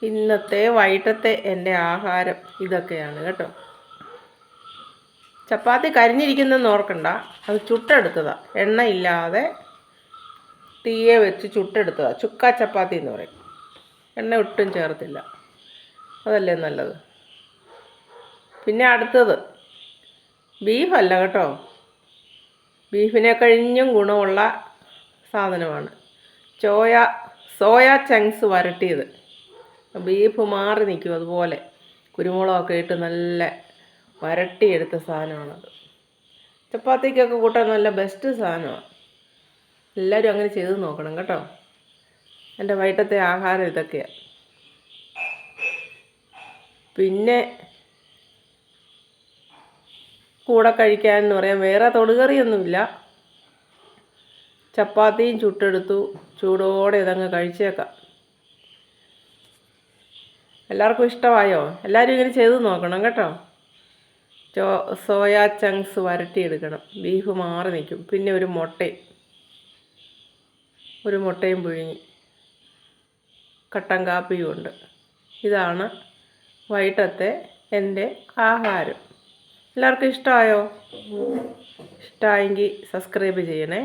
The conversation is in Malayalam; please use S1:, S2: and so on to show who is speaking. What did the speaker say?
S1: ഇന്നത്തെ വൈകിട്ടത്തെ എൻ്റെ ആഹാരം ഇതൊക്കെയാണ് കേട്ടോ. ചപ്പാത്തി കരിഞ്ഞിരിക്കുന്നതെന്ന് ഓർക്കണ്ട, അത് ചുട്ടെടുത്തതാണ്. എണ്ണയില്ലാതെ തീയെ വെച്ച് ചുട്ടെടുത്തതാണ്. ചുക്ക ചപ്പാത്തി എന്ന് പറയും. എണ്ണ ഒട്ടും ചേർത്തില്ല. അതല്ലേ നല്ലത്. പിന്നെ അടുത്തത് ബീഫല്ല കേട്ടോ. ബീഫിനെ കഴിഞ്ഞും ഗുണമുള്ള സാധനമാണ് സോയ ചങ്ക്സ് വരട്ടിയത്. ബീഫ് മാറി നിൽക്കും, അതുപോലെ കുരുമുളകൊക്കെ ഇട്ട് നല്ല വരട്ടിയെടുത്ത സാധനമാണത്. ചപ്പാത്തിക്കൊക്കെ കൂട്ടാൻ നല്ല ബെസ്റ്റ് സാധനമാണ്. എല്ലാവരും അങ്ങനെ ചെയ്ത് നോക്കണം കേട്ടോ. എൻ്റെ വൈകിട്ടത്തെ ആഹാരം ഇതൊക്കെയാണ്. പിന്നെ കൂടെ കഴിക്കാനെന്ന് പറയാൻ വേറെ തൊടുകറിയൊന്നുമില്ല. ചപ്പാത്തിയും ചുട്ടെടുത്തു, ചൂടോടെ ഇതങ്ങ് കഴിച്ചേക്കാം. എല്ലാവർക്കും ഇഷ്ടമായോ? എല്ലാവരും ഇങ്ങനെ ചെയ്ത് നോക്കണം കേട്ടോ. Soya chunks വരട്ടിയെടുക്കണം. ബീഫ് മാറി നിൽക്കും. പിന്നെ ഒരു മുട്ടയും പുഴുങ്ങി, കട്ടൻ കാപ്പിയും ഉണ്ട്. ഇതാണ് വൈകിട്ടത്തെ എൻ്റെ ആഹാരം. എല്ലാവർക്കും ഇഷ്ടമായോ? ഇഷ്ടമായെങ്കിൽ സബ്സ്ക്രൈബ് ചെയ്യണേ.